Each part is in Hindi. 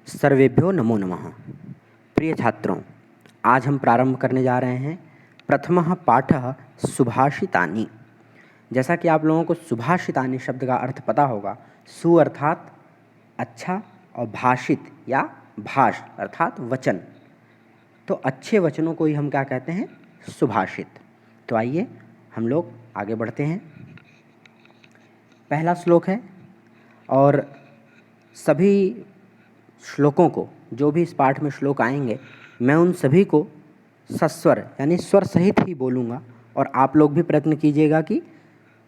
सर्वेभ्यो नमो नमः। प्रिय छात्रों, आज हम प्रारंभ करने जा रहे हैं प्रथमः पाठः सुभाषितानि। जैसा कि आप लोगों को सुभाषितानि शब्द का अर्थ पता होगा, सु अर्थात अच्छा और भाषित या भाष अर्थात वचन, तो अच्छे वचनों को ही हम क्या कहते हैं, सुभाषित। तो आइए हम लोग आगे बढ़ते हैं। पहला श्लोक है और सभी श्लोकों को, जो भी इस पाठ में श्लोक आएंगे, मैं उन सभी को सस्वर यानी स्वर सहित ही बोलूँगा और आप लोग भी प्रयत्न कीजिएगा कि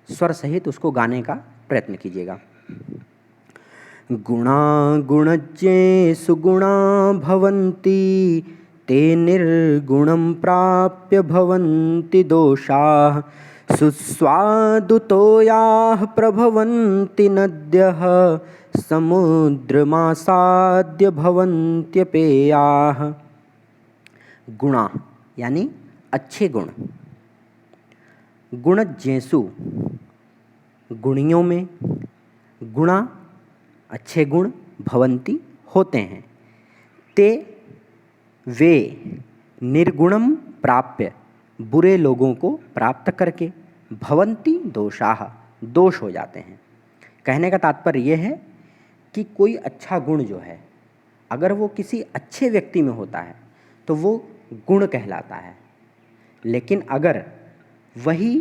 स्वर सहित उसको गाने का प्रयत्न कीजिएगा। गुणा गुणज्ञे सुगुणा भवन्ति ते निर्गुणं प्राप्य भवन्ति दोषाः सुस्वादुतोयाः प्रभवन्ति नद्यः समुद्रमासाद्य भवन्त्यपेयाः। गुणा यानी अच्छे गुण, गुणज्ञेषु गुणियों में, गुणा अच्छे गुण, भवन्ति होते हैं, ते वे निर्गुणम प्राप्य बुरे लोगों को प्राप्त करके, भवन्ति दोषाः दोष हो जाते हैं। कहने का तात्पर्य यह है कि कोई अच्छा गुण जो है, अगर वो किसी अच्छे व्यक्ति में होता है तो वो गुण कहलाता है, लेकिन अगर वही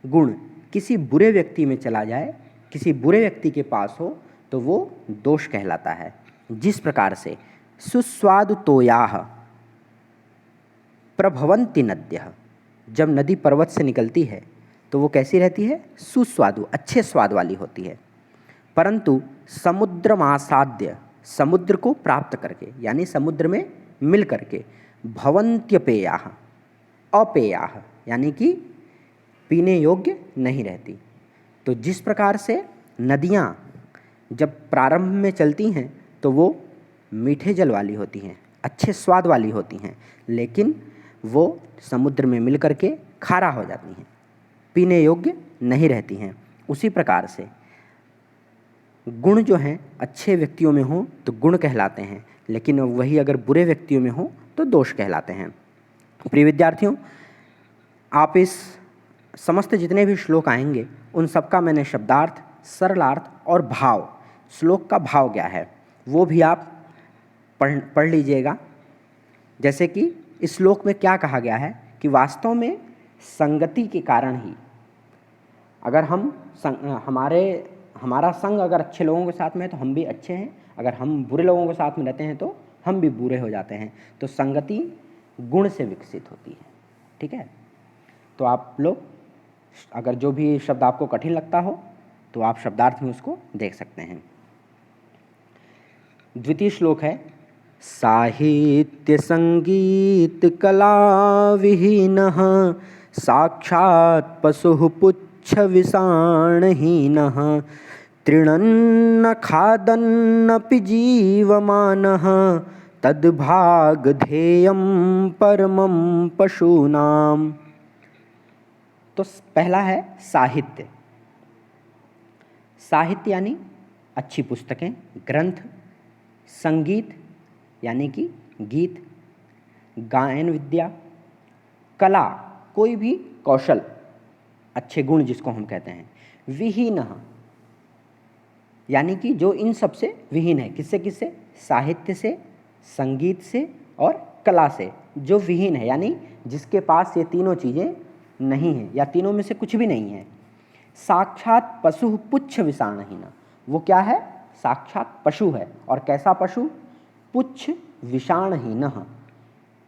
गुण किसी बुरे व्यक्ति में चला जाए, किसी बुरे व्यक्ति के पास हो, तो वो दोष कहलाता है। जिस प्रकार से सुस्वादुतोयाः प्रभवन्ति नद्यः, जब नदी पर्वत से निकलती है तो वो कैसी रहती है, सुस्वादु अच्छे स्वाद वाली होती है, परंतु समुद्रमासाद्य समुद्र को प्राप्त करके यानी समुद्र में मिल करके, भवन्त्यपेयाः अपेयाः यानी कि पीने योग्य नहीं रहती। तो जिस प्रकार से नदियाँ जब प्रारंभ में चलती हैं तो वो मीठे जल वाली होती हैं, अच्छे स्वाद वाली होती हैं, लेकिन वो समुद्र में मिल करके खारा हो जाती हैं, पीने योग्य नहीं रहती हैं। उसी प्रकार से गुण जो हैं अच्छे व्यक्तियों में हो तो गुण कहलाते हैं, लेकिन वही अगर बुरे व्यक्तियों में हो तो दोष कहलाते हैं। प्रिय विद्यार्थियों, आप इस समस्त जितने भी श्लोक आएंगे उन सबका मैंने शब्दार्थ, सरलार्थ और भाव, श्लोक का भाव क्या है वो भी आप पढ़ लीजिएगा। जैसे कि इस श्लोक में क्या कहा गया है कि वास्तव में संगति के कारण ही, अगर हमारा संग अगर अच्छे लोगों के साथ में है तो हम भी अच्छे हैं, अगर हम बुरे लोगों के साथ में रहते हैं तो हम भी बुरे हो जाते हैं। तो संगति गुण से विकसित होती है। ठीक है, तो आप लोग अगर जो भी शब्द आपको कठिन लगता हो तो आप शब्दार्थ में उसको देख सकते हैं। द्वितीय श्लोक है, साहित्य संगीत कला विहीनः साक्षात् पशुः पुच्छ विषाणहीनः तृणन्न खादन्नपि जीवमानः तद्भागधेयं परमं पशूनाम्। तो पहला है साहित्य। साहित्य यानी अच्छी पुस्तकें, ग्रंथ, संगीत यानी कि गीत, गायन विद्या, कला कोई भी कौशल, अच्छे गुण जिसको हम कहते हैं, विहीनः यानी कि जो इन सब से विहीन है। किससे किससे? साहित्य से, संगीत से और कला से। जो विहीन है यानी जिसके पास ये तीनों चीज़ें नहीं हैं या तीनों में से कुछ भी नहीं है। साक्षात पशु पुच्छ विषाणहीन, वो क्या है? साक्षात पशु है। और कैसा पशु? पुच्छ विषाणहीन,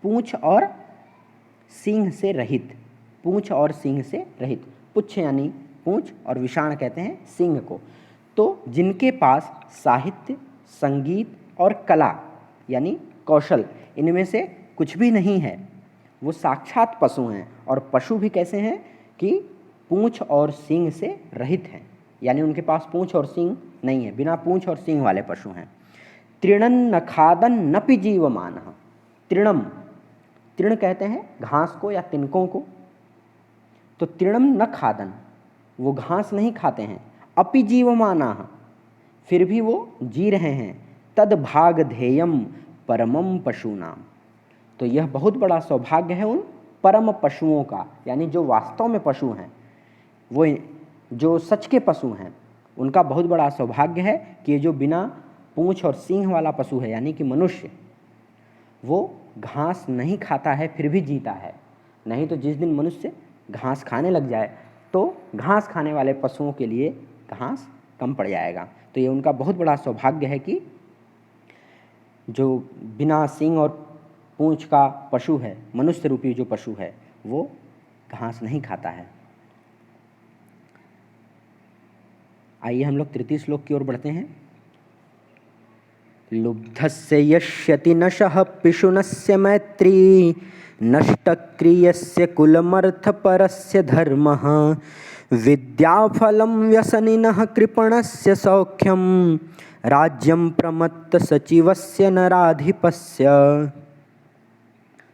पूंछ और सींग से रहित, पूंछ और सींग से रहित। पुच्छ यानी पूंछ और विषाण कहते हैं सींग को। तो जिनके पास साहित्य, संगीत और कला यानी कौशल, इनमें से कुछ भी नहीं है, वो साक्षात पशु हैं। और पशु भी कैसे हैं कि पूंछ और सींग से रहित हैं, यानी उनके पास पूंछ और सींग नहीं है, बिना पूंछ और सींग वाले पशु हैं। तृणन न खादन नपि जीवमानः। तृणम, तृण कहते हैं घास को या तिनकों को। तो तृणम न खादन, वो घास नहीं खाते हैं। अपि जीवमानः, फिर भी वो जी रहे हैं। तद्भाग ध्येयम परमम पशूनाम। तो यह बहुत बड़ा सौभाग्य है उन परम पशुओं का, यानी जो वास्तव में पशु हैं, वो जो सच के पशु हैं, उनका बहुत बड़ा सौभाग्य है कि ये जो बिना पूंछ और सींग वाला पशु है, यानी कि मनुष्य, वो घास नहीं खाता है फिर भी जीता है। नहीं तो जिस दिन मनुष्य घास खाने लग जाए तो घास खाने वाले पशुओं के लिए घास कम पड़ जाएगा। तो ये उनका बहुत बड़ा सौभाग्य है कि जो बिना सींग और पूंछ का पशु है, मनुष्य रूपी जो पशु है, वो घास नहीं खाता है। आइए हम लोग तृतीय श्लोक की ओर बढ़ते हैं। लुब्धस्य यश्यति नशः पिशुनस्य मैत्री नष्टक्रियस्य कुलमर्थपरस्य धर्मः विद्याफलं व्यसनिनः कृपणस्य सौख्यं राज्यं प्रमत्तसचिवस्य नराधिपस्य।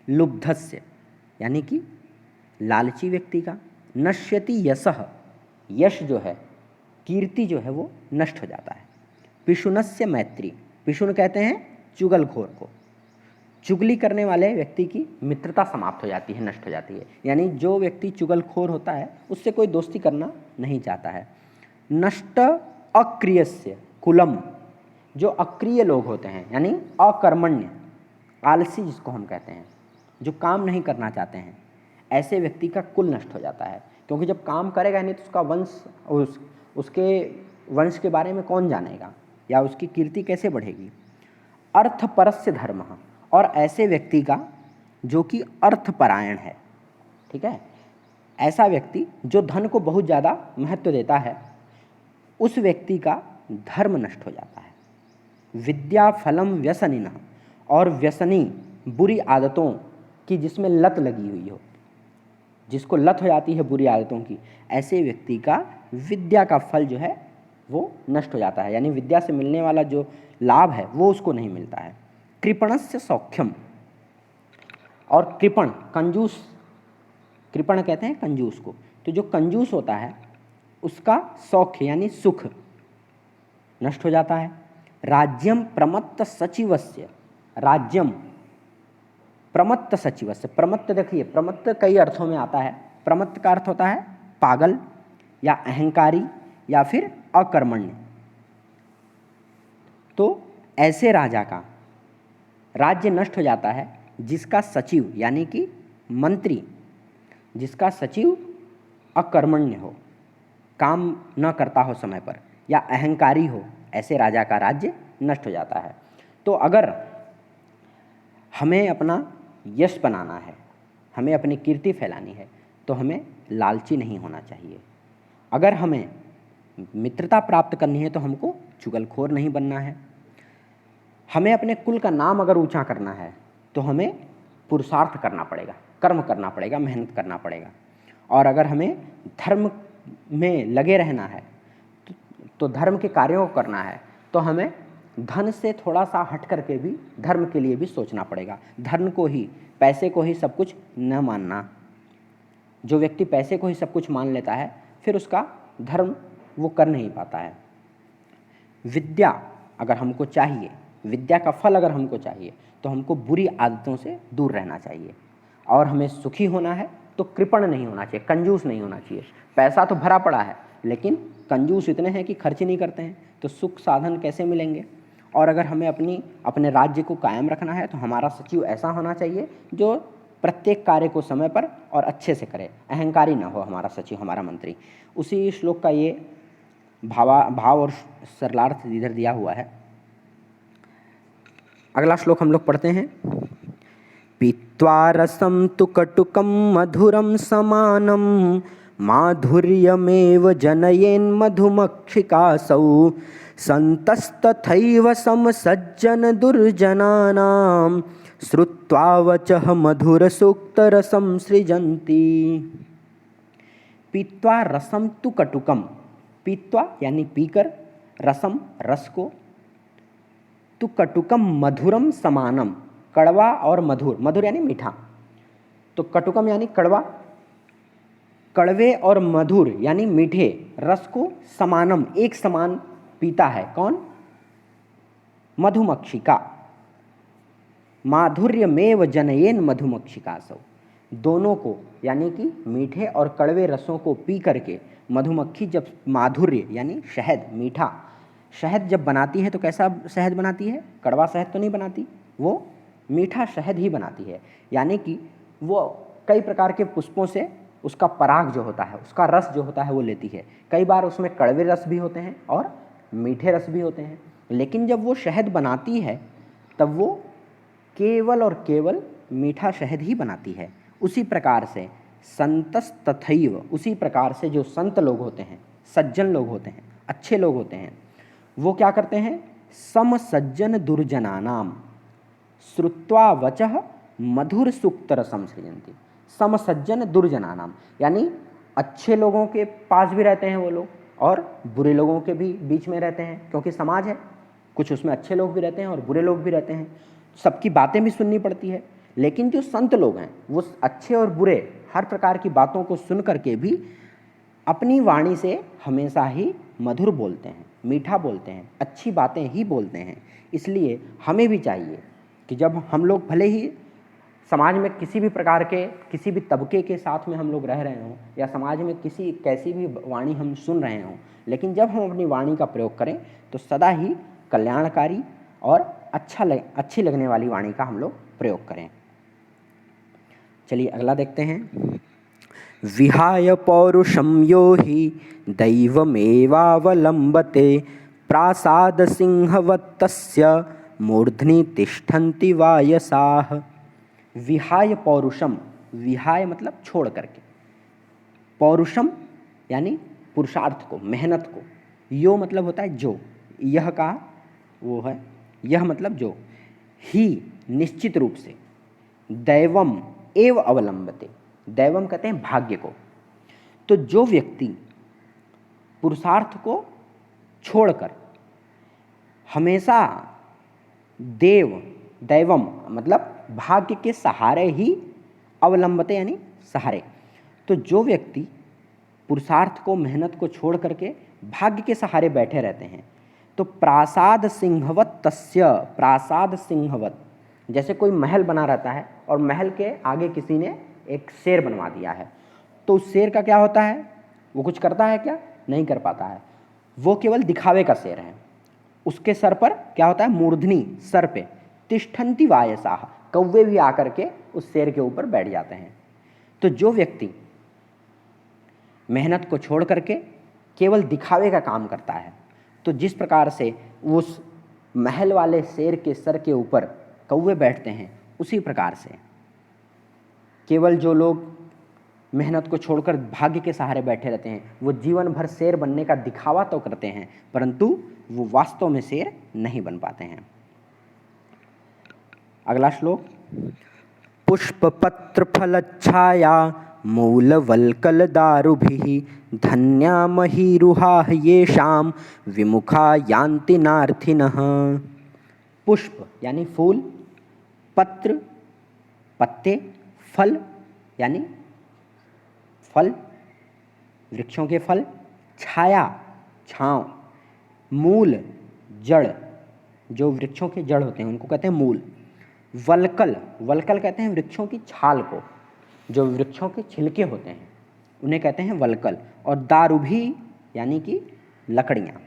लुब्धस्य यानी कि लालची व्यक्ति का, नश्यति यशः, यश जो है, कीर्ति जो है, वो नष्ट हो जाता है। पिशुनस्य मैत्री, पिशुन कहते हैं चुगलखोर को, चुगली करने वाले व्यक्ति की मित्रता समाप्त हो जाती है, नष्ट हो जाती है। यानी जो व्यक्ति चुगलखोर होता है उससे कोई दोस्ती करना नहीं चाहता है। नष्ट अक्रियस्य कुलम, जो अक्रिय लोग होते हैं, यानी अकर्मण्य, आलसी जिसको हम कहते हैं, जो काम नहीं करना चाहते हैं, ऐसे व्यक्ति का कुल नष्ट हो जाता है। क्योंकि जब काम करेगा नहीं तो उसका वंश, उसके वंश के बारे में कौन जानेगा, या उसकी कीर्ति कैसे बढ़ेगी। अर्थपरस्य धर्म, और ऐसे व्यक्ति का जो कि अर्थपरायण है, ठीक है, ऐसा व्यक्ति जो धन को बहुत ज़्यादा महत्व देता है, उस व्यक्ति का धर्म नष्ट हो जाता है। विद्या फलम व्यसनिनः, और व्यसनी बुरी आदतों की जिसमें लत लगी हुई हो, जिसको लत हो जाती है बुरी आदतों की, ऐसे व्यक्ति का विद्या का फल जो है वो नष्ट हो जाता है। यानी विद्या से मिलने वाला जो लाभ है वो उसको नहीं मिलता है। कृपणस्य सौख्यम, और कृपण, कंजूस, कृपण कहते हैं कंजूस को, तो जो कंजूस होता है उसका सौख्य यानी सुख नष्ट हो जाता है। राज्यम प्रमत्त सचिवस्य, राज्यम प्रमत्त सचिवस्य, प्रमत्त देखिए, प्रमत्त कई अर्थों में आता है। प्रमत्त का अर्थ होता है पागल या अहंकारी या फिर अकर्मण्य। तो ऐसे राजा का राज्य नष्ट हो जाता है जिसका सचिव यानी कि मंत्री, जिसका सचिव अकर्मण्य हो, काम न करता हो समय पर, या अहंकारी हो, ऐसे राजा का राज्य नष्ट हो जाता है। तो अगर हमें अपना यश बनाना है, हमें अपनी कीर्ति फैलानी है, तो हमें लालची नहीं होना चाहिए। अगर हमें मित्रता प्राप्त करनी है तो हमको चुगलखोर नहीं बनना है। हमें अपने कुल का नाम अगर ऊंचा करना है तो हमें पुरुषार्थ करना पड़ेगा, कर्म करना पड़ेगा, मेहनत करना पड़ेगा। और अगर हमें धर्म में लगे रहना है तो धर्म के कार्यों को करना है, तो हमें धन से थोड़ा सा हट करके भी धर्म के लिए भी सोचना पड़ेगा। धन को ही, पैसे को ही सब कुछ न मानना। जो व्यक्ति पैसे को ही सब कुछ मान लेता है फिर उसका धर्म वो कर नहीं पाता है। विद्या अगर हमको चाहिए, विद्या का फल अगर हमको चाहिए, तो हमको बुरी आदतों से दूर रहना चाहिए। और हमें सुखी होना है तो कृपण नहीं होना चाहिए, कंजूस नहीं होना चाहिए। पैसा तो भरा पड़ा है लेकिन कंजूस इतने हैं कि खर्च नहीं करते हैं, तो सुख साधन कैसे मिलेंगे। और अगर हमें अपने राज्य को कायम रखना है तो हमारा सचिव ऐसा होना चाहिए जो प्रत्येक कार्य को समय पर और अच्छे से करे, अहंकारी ना हो हमारा सचिव, हमारा मंत्री। उसी श्लोक का ये भाव और सरलार्थ इधर दिया हुआ है। अगला श्लोक हम लोग पढ़ते हैं। पीत्वा रसं तु कटुकं मधुरं समानं माधुर्यमेव जनयेन् मधुमक्षिकासौ सन्तस्तथैव समसज्जन दुर्जनानां श्रुत्वा वचः मधुरसूक्तरसं सृजन्ति। पीत्वा रसं तु कटुकम, पीत्वा यानी पीकर, रसम रस को, तु कटुकम मधुरम समानम, कड़वा और मधुर, मधुर यानी मीठा, तो कटुकम यानी कड़वा, कड़वे और मधुर यानी मीठे रस को समानम एक समान पीता है। कौन? मधुमक्षिका माधुर्यमेव जनयेन मधुमक्षिकासौ। दोनों को यानी कि मीठे और कड़वे रसों को पी करके मधुमक्खी जब माधुर्य यानी शहद, मीठा शहद जब बनाती है तो कैसा शहद बनाती है? कड़वा शहद तो नहीं बनाती, वो मीठा शहद ही बनाती है। यानी कि वो कई प्रकार के पुष्पों से उसका पराग जो होता है, उसका रस जो होता है वो लेती है। कई बार उसमें कड़वे रस भी होते हैं और मीठे रस भी होते हैं, लेकिन जब वो शहद बनाती है तब वो केवल और केवल मीठा शहद ही बनाती है। उसी प्रकार से संतस तथैव, उसी प्रकार से जो संत लोग होते हैं, सज्जन लोग होते हैं, अच्छे लोग होते हैं, वो क्या करते हैं? सम सज्जन दुर्जनानाम श्रुत्वा वचः मधुर सूक्तरसम सृजन्ति। सम सज्जन दुर्जनानाम यानी अच्छे लोगों के पास भी रहते हैं वो लोग और बुरे लोगों के भी बीच में रहते हैं, क्योंकि समाज है, कुछ उसमें अच्छे लोग भी रहते हैं और बुरे लोग भी रहते हैं, सबकी बातें भी सुननी पड़ती है। लेकिन जो संत लोग हैं वो अच्छे और बुरे हर प्रकार की बातों को सुन करके भी अपनी वाणी से हमेशा ही मधुर बोलते हैं, मीठा बोलते हैं, अच्छी बातें ही बोलते हैं। इसलिए हमें भी चाहिए कि जब हम लोग भले ही समाज में किसी भी प्रकार के, किसी भी तबके के साथ में हम लोग रह रहे हों या समाज में किसी कैसी भी वाणी हम सुन रहे हों, लेकिन जब हम अपनी वाणी का प्रयोग करें तो सदा ही कल्याणकारी और अच्छी लगने वाली वाणी का हम लोग प्रयोग करें। चलिए अगला देखते हैं। विहाय पौरुषं यो हि दैवमेवावलम्बते प्रासाद सिंहवत्तस्य मूर्ध्नि तिष्ठन्ति वायसाः। विहाय पौरुषम, विहाय मतलब छोड़ करके, पौरुषम यानी पुरुषार्थ को, मेहनत को, यो मतलब होता है जो, यह का वो है, यह मतलब जो, ही निश्चित रूप से, दैवम एव अवलंबते, दैवम कहते हैं भाग्य को। तो जो व्यक्ति पुरुषार्थ को छोड़कर हमेशा दैवम मतलब भाग्य के सहारे ही, अवलंबते यानी सहारे, तो जो व्यक्ति पुरुषार्थ को, मेहनत को छोड़ करके भाग्य के सहारे बैठे रहते हैं, तो प्रासाद सिंहवत तस्य, प्रासाद सिंहवत जैसे कोई महल बना रहता है और महल के आगे किसी ने एक शेर बनवा दिया है, तो उस शेर का क्या होता है? वो कुछ करता है क्या? नहीं कर पाता है, वो केवल दिखावे का शेर है। उसके सर पर क्या होता है? मूर्धनी, सर पे तिष्ठन्ति वायसाः, कौवे भी आकर के उस शेर के ऊपर बैठ जाते हैं। तो जो व्यक्ति मेहनत को छोड़ करके केवल दिखावे का काम करता है, तो जिस प्रकार से उस महल वाले शेर के सर के ऊपर कौवे बैठते हैं, उसी प्रकार से केवल जो लोग मेहनत को छोड़कर भाग्य के सहारे बैठे रहते हैं, वो जीवन भर शेर बनने का दिखावा तो करते हैं, परंतु वो वास्तव में शेर नहीं बन पाते हैं। अगला श्लोक। पुष्प पत्र फलच्छाया मूलवल्कल दारुभिः धन्या महीरुहाः येषां विमुखा यान्ति नार्थिनः। पुष्प यानी फूल, पत्र पत्ते, फल यानी फल, वृक्षों के फल, छाया छांव, मूल जड़, जो वृक्षों के जड़ होते हैं उनको कहते हैं मूल, वल्कल, वल्कल कहते हैं वृक्षों की छाल को, जो वृक्षों के छिलके होते हैं उन्हें कहते हैं वल्कल, और दारुभी यानी कि लकड़ियाँ।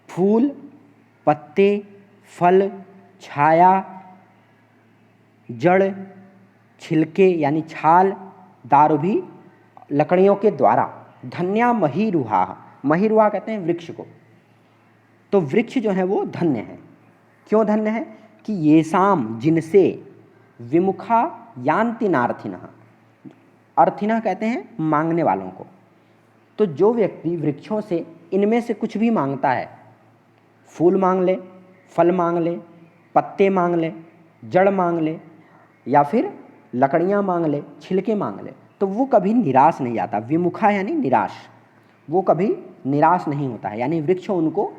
फूल, पत्ते, फल, छाया, जड़, छिलके यानी छाल, दारुभी लकड़ियों के द्वारा, धन्या महीरुहा, महीरुहा कहते हैं वृक्ष को। तो वृक्ष जो है वो धन्य है। क्यों धन्य है? कि ये शाम जिनसे विमुखा यान्ति नार्थिनः, अर्थिनः कहते हैं मांगने वालों को। तो जो व्यक्ति वृक्षों से इनमें से कुछ भी मांगता है, फूल मांग ले, फल मांग ले, पत्ते मांग ले, जड़ मांग ले, या फिर लकड़ियाँ मांग ले, छिलके मांग ले, तो वो कभी निराश नहीं जाता। विमुखा यानी निराश, वो कभी निराश नहीं होता है, यानी वृक्ष उनको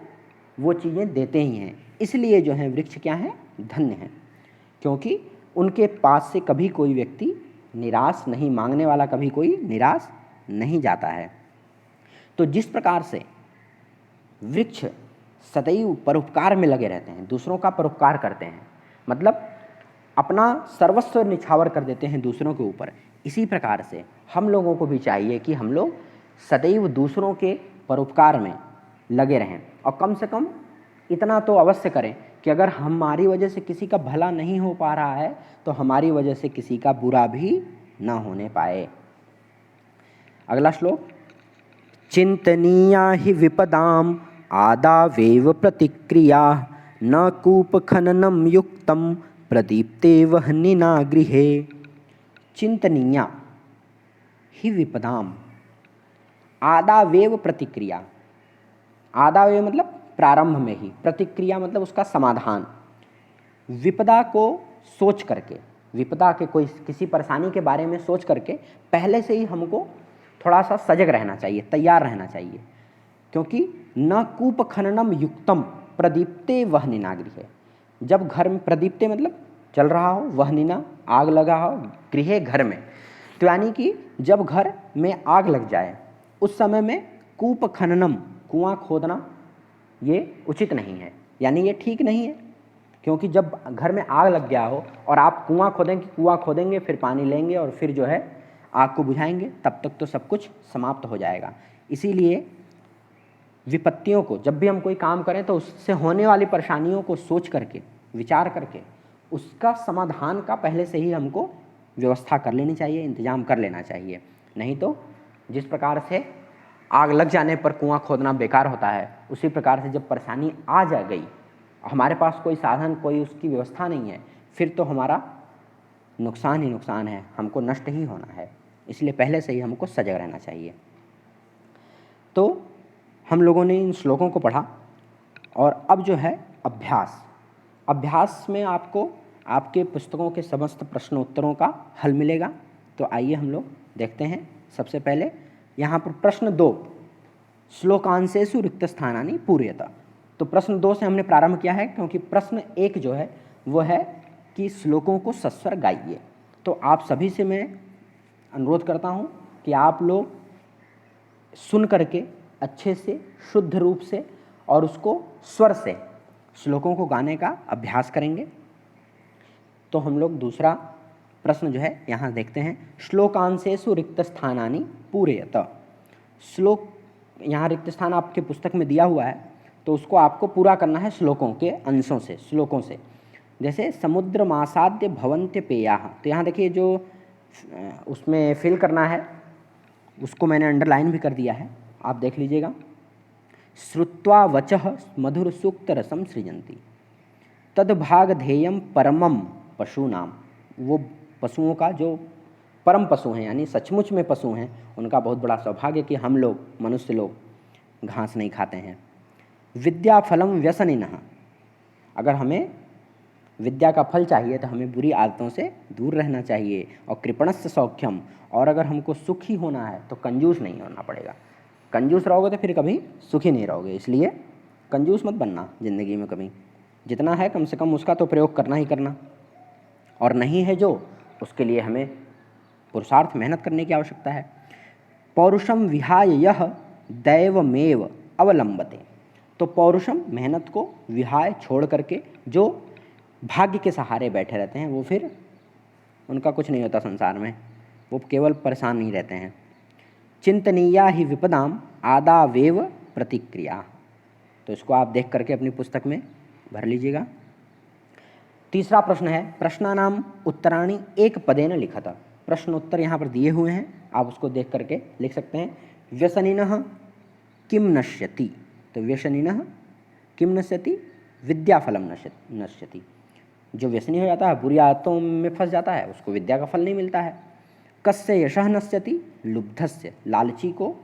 वो चीज़ें देते ही हैं। इसलिए जो है वृक्ष क्या है? धन्य है, क्योंकि उनके पास से कभी कोई व्यक्ति निराश नहीं, मांगने वाला कभी कोई निराश नहीं जाता है। तो जिस प्रकार से वृक्ष सदैव परोपकार में लगे रहते हैं, दूसरों का परोपकार करते हैं, मतलब अपना सर्वस्व निछावर कर देते हैं दूसरों के ऊपर। इसी प्रकार से हम लोगों को भी चाहिए कि हम लोग सदैव दूसरों के परोपकार में लगे रहें, और कम से कम इतना तो अवश्य करें कि अगर हमारी वजह से किसी का भला नहीं हो पा रहा है तो हमारी वजह से किसी का बुरा भी ना होने पाए। अगला श्लोक, चिंतनीया हि विपदाम आदावेव प्रतिक्रिया न कूपखननम युक्तम प्रदीप्ते वह्निना गृहे। चिंतनीया हि विपदाम आदावेव प्रतिक्रिया, आदावेव मतलब प्रारंभ में ही, प्रतिक्रिया मतलब उसका समाधान। विपदा को सोच करके, विपदा के कोई किसी परेशानी के बारे में सोच करके पहले से ही हमको थोड़ा सा सजग रहना चाहिए, तैयार रहना चाहिए, क्योंकि न कूप खननम युक्तम प्रदीप्ते वह्निना गृहे। जब घर में, प्रदीप्ते मतलब चल रहा हो, वह्निना आग लगा हो, गृहे घर में, तो यानी कि जब घर में आग लग जाए उस समय में कूप खननम, कुआं खोदना, ये उचित नहीं है, यानी ये ठीक नहीं है। क्योंकि जब घर में आग लग गया हो और आप कुआं खोदेंगे फिर पानी लेंगे और फिर जो है आग को बुझाएंगे, तब तक तो सब कुछ समाप्त हो जाएगा। इसीलिए विपत्तियों को, जब भी हम कोई काम करें तो उससे होने वाली परेशानियों को सोच करके, विचार करके उसका समाधान का पहले से ही हमको व्यवस्था कर लेनी चाहिए, इंतजाम कर लेना चाहिए। नहीं तो जिस प्रकार से आग लग जाने पर कुआं खोदना बेकार होता है, उसी प्रकार से जब परेशानी आ जा गई, हमारे पास कोई साधन, कोई उसकी व्यवस्था नहीं है, फिर तो हमारा नुकसान ही नुकसान है, हमको नष्ट ही होना है। इसलिए पहले से ही हमको सजग रहना चाहिए। तो हम लोगों ने इन श्लोकों को पढ़ा और अब जो है अभ्यास, अभ्यास में आपको आपके पुस्तकों के समस्त प्रश्न उत्तरों का हल मिलेगा। तो आइए हम लोग देखते हैं। सबसे पहले यहाँ पर प्रश्न 2, श्लोकांशेषु रिक्त स्थानानि पूरयत। तो प्रश्न 2 से हमने प्रारंभ किया है, क्योंकि प्रश्न 1 जो है वो है कि श्लोकों को सस्वर गाइए। तो आप सभी से मैं अनुरोध करता हूँ कि आप लोग सुन करके अच्छे से, शुद्ध रूप से और उसको स्वर से श्लोकों को गाने का अभ्यास करेंगे। तो हम लोग दूसरा प्रश्न जो है यहाँ देखते हैं, श्लोकांशेषु रिक्त स्थानानि पूरयत। श्लोक, यहाँ रिक्त स्थान आपके पुस्तक में दिया हुआ है, तो उसको आपको पूरा करना है श्लोकों के अंशों से, श्लोकों से। जैसे समुद्र मासाद्य भवन्त्य पेयाः, तो यहाँ देखिए जो उसमें फिल करना है उसको मैंने अंडरलाइन भी कर दिया है, आप देख लीजिएगा। श्रुत्वा वचः मधुर सूक्त रसम सृजन्ति तद्भागधेयम परमम पशूनाम। वो पशुओं का जो परम पशु हैं, यानी सचमुच में पशु हैं, उनका बहुत बड़ा सौभाग्य कि हम लोग, मनुष्य लोग घास नहीं खाते हैं। विद्या फलम व्यसनिनः, अगर हमें विद्या का फल चाहिए तो हमें बुरी आदतों से दूर रहना चाहिए। और कृपणस्य सौख्यम, और अगर हमको सुखी होना है तो कंजूस नहीं होना पड़ेगा। कंजूस रहोगे तो फिर कभी सुखी नहीं रहोगे, इसलिए कंजूस मत बनना ज़िंदगी में कभी। जितना है कम से कम उसका तो प्रयोग करना ही करना, और नहीं है जो, उसके लिए हमें पुरुषार्थ, मेहनत करने की आवश्यकता है। पौरुषम विहाय यह दैवमेव अवलंबते, तो पौरुषम, मेहनत को, विहाय, छोड़ करके जो भाग्य के सहारे बैठे रहते हैं वो फिर उनका कुछ नहीं होता संसार में, वो केवल परेशान नहीं रहते हैं। चिंतनीया ही विपदाम आदावेव प्रतिक्रिया, तो इसको आप देख करके अपनी पुस्तक में भर लीजिएगा। तीसरा प्रश्न है, प्रश्नानाम उत्तराणि एक पदेन लिखत। प्रश्न उत्तर यहाँ पर दिए हुए हैं, आप उसको देख करके लिख सकते हैं। व्यसनिनः किम नश्यति, तो व्यसनिनः किम नश्यति, विद्याफलम नश्यति। जो व्यसनी हो जाता है, बुरी आदतों में फंस जाता है, उसको विद्या का फल नहीं मिलता है। कस्य यशः नश्यति, लुब्धस्य, लालची को,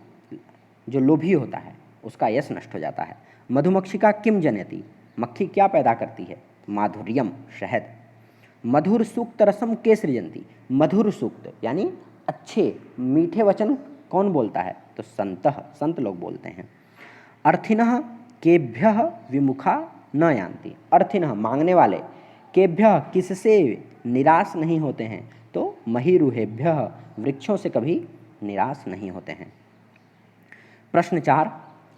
जो लोभी होता है उसका यश नष्ट हो जाता है। मधुमक्षिका किम जनयति, मक्खी क्या पैदा करती है, माधुर्यम, शहद। मधुर सूक्त रसम के सृजंती, मधुर सूक्त यानी अच्छे मीठे वचन कौन बोलता है, तो संतः, संत लोग बोलते हैं। अर्थिनः केभ्यः विमुखा न यान्ति, अर्थिनः मांगने वाले, केभ्यः किससे निराश नहीं होते हैं, तो महीरुहेभ्यः वृक्षों से कभी निराश नहीं होते हैं। प्रश्न 4,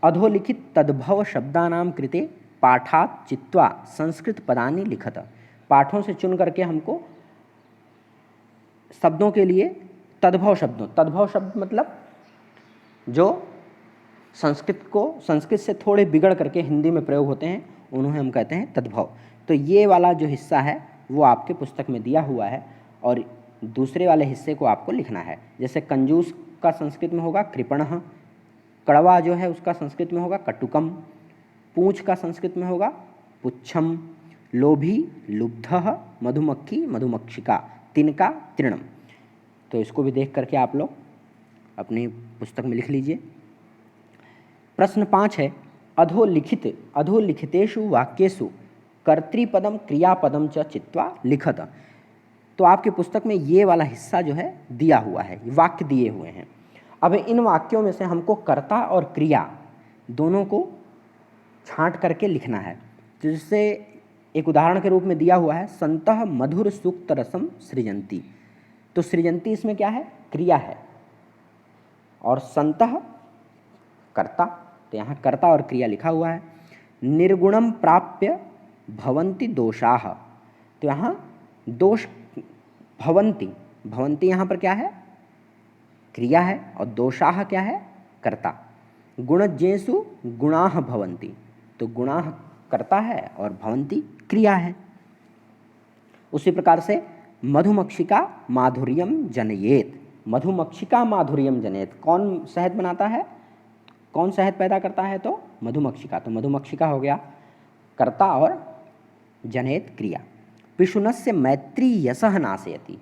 अधोलिखित तद्भव शब्दानां कृते पाठात् चित्वा संस्कृत पदानि लिखत। पाठों से चुन करके हमको शब्दों के लिए तद्भव शब्द मतलब जो संस्कृत से थोड़े बिगड़ करके हिंदी में प्रयोग होते हैं, उन्हें हम कहते हैं तद्भव। तो ये वाला जो हिस्सा है वो आपके पुस्तक में दिया हुआ है और दूसरे वाले हिस्से को आपको लिखना है। जैसे कंजूस का संस्कृत में होगा कृपणः, कड़वा जो है उसका संस्कृत में होगा कटुकम, पूंछ का संस्कृत में होगा पुच्छम, लोभी लुब्धः, मधुमक्खी मधुमक्षिका, तिनका तृणम। तो इसको भी देख करके आप लोग अपनी पुस्तक में लिख लीजिए। प्रश्न 5 है अधोलिखितेषु वाक्येषु कर्तृपदम क्रियापदम च चित्वा लिखत। तो आपकी पुस्तक में ये वाला हिस्सा जो है दिया हुआ है, वाक्य दिए हुए हैं। अब इन वाक्यों में से हमको कर्ता और क्रिया दोनों को छांट करके लिखना है। तो जिससे एक उदाहरण के रूप में दिया हुआ है संतः मधुर सूक्त रसम सृजंती। तो सृजंती इसमें क्या है? क्रिया है और संतः कर्ता। तो यहाँ कर्ता और क्रिया लिखा हुआ है। निर्गुणम प्राप्य भवन्ति दोषाः। तो यहाँ दोष भवन्ति यहाँ पर क्या है? क्रिया है और दोषाः क्या है? कर्ता। गुणज्ञेषु गुणाः भवन्ति। तो गुणाः कर्ता है और भवन्ति क्रिया है। उसी प्रकार से मधुमक्षिका माधुर्यम जनयेत। मधुमक्षिका माधुर्यम जनयेत, कौन शहद बनाता है? कौन शहद पैदा करता है? तो मधुमक्षिका। तो मधुमक्षिका हो गया कर्ता और जनयेत क्रिया। पिशुनस्य मैत्री यशः नाशयति।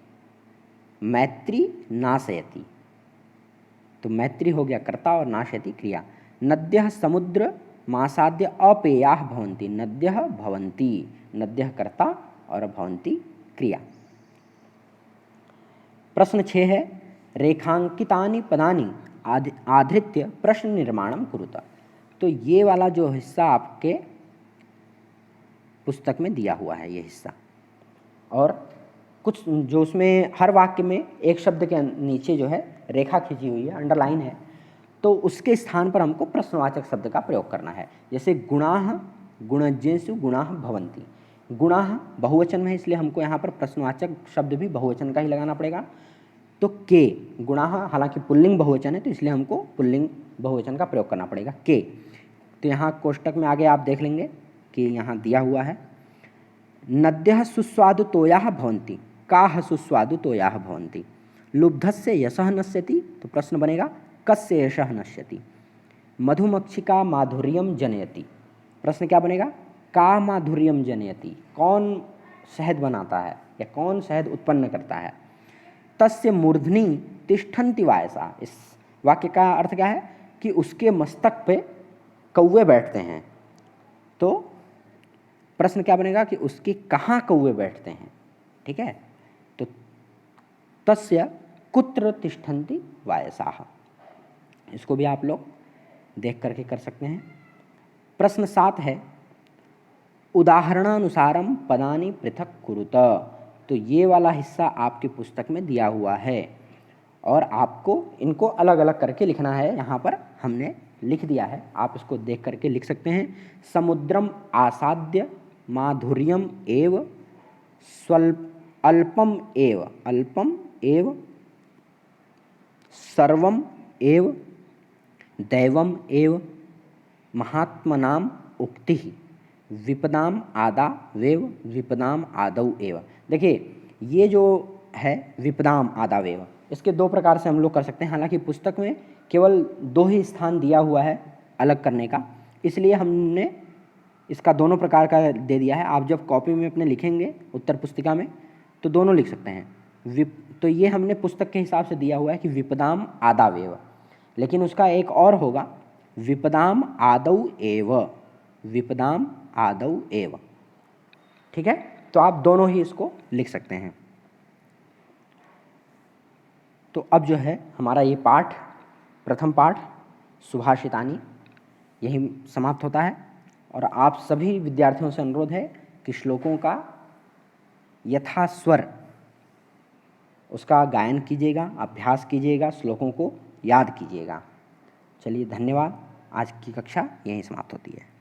मैत्री नाशयति, तो मैत्री हो गया कर्ता और नाशयति क्रिया। नद्यः समुद्र मासाद्य अपेयाः भवन्ति। नद्यः भवन्ति, नद्यः कर्ता और भवन्ति क्रिया। प्रश्न 6 है रेखांकितानि पदानि आधृत्य प्रश्न निर्माणम कुरुत। तो ये वाला जो हिस्सा आपके पुस्तक में दिया हुआ है, ये हिस्सा, और कुछ जो उसमें हर वाक्य में एक शब्द के नीचे जो है रेखा खींची हुई है, अंडरलाइन है, तो उसके स्थान पर हमको प्रश्नवाचक शब्द का प्रयोग करना है। जैसे गुणाः गुणज्ञेषु गुणाः भवन्ति। गुणाः बहुवचन में है, इसलिए हमको यहाँ पर प्रश्नवाचक शब्द भी बहुवचन का ही लगाना पड़ेगा। तो के गुणाः, हालांकि पुल्लिंग बहुवचन है तो इसलिए हमको पुल्लिंग बहुवचन का प्रयोग करना पड़ेगा के। तो यहाँ कोष्टक में आगे आप देख लेंगे कि यहाँ दिया हुआ है नद्यः सुस्वादु तोयाः भवन्ति, काः सुस्वादु तोयाः भवन्ति। लुब्धस्य यशः नश्यति, तो प्रश्न बनेगा कस्य यशः नश्यति। मधुमक्षिका माधुर्यम जनयति, प्रश्न क्या बनेगा? का माधुर्यम जनयति, कौन शहद बनाता है या कौन शहद उत्पन्न करता है। तस्य मूर्धनि तिष्ठन्ति वायसा, इस वाक्य का अर्थ क्या है कि उसके मस्तक पे कौवे बैठते हैं। तो प्रश्न क्या बनेगा कि उसके कहाँ कौवे बैठते हैं। ठीक है, तो तस्य कुत्र तिष्ठन्ति वायसाः, इसको भी आप लोग देख करके कर सकते हैं। प्रश्न 7 है उदाहरणानुसारम पदानि पृथक कुरुत। तो ये वाला हिस्सा आपकी पुस्तक में दिया हुआ है और आपको इनको अलग अलग करके लिखना है। यहाँ पर हमने लिख दिया है, आप इसको देख करके लिख सकते हैं। समुद्रम आसाद्य माधुर्यम एव अल्पम एव सर्वम एव दैवम एव महात्मनाम उक्तिः विपदाम आदा वेव विपदाम आदौ एव। देखिए ये जो है विपदाम आदा वेव, इसके दो प्रकार से हम लोग कर सकते हैं। हालांकि पुस्तक में केवल 2 ही स्थान दिया हुआ है अलग करने का, इसलिए हमने इसका दोनों प्रकार का दे दिया है। आप जब कॉपी में अपने लिखेंगे उत्तर पुस्तिका में तो दोनों लिख सकते हैं। तो ये हमने पुस्तक के हिसाब से दिया हुआ है कि विपदाम आदा वेव, लेकिन उसका एक और होगा विपदाम आदौ एव, विपदाम आदौ एव। ठीक है, तो आप दोनों ही इसको लिख सकते हैं। तो अब जो है हमारा ये पाठ, प्रथम पाठ सुभाषितानी, यही समाप्त होता है। और आप सभी विद्यार्थियों से अनुरोध है कि श्लोकों का यथास्वर उसका गायन कीजिएगा, अभ्यास कीजिएगा, श्लोकों को याद कीजिएगा। चलिए धन्यवाद। आज की कक्षा यहीं समाप्त होती है।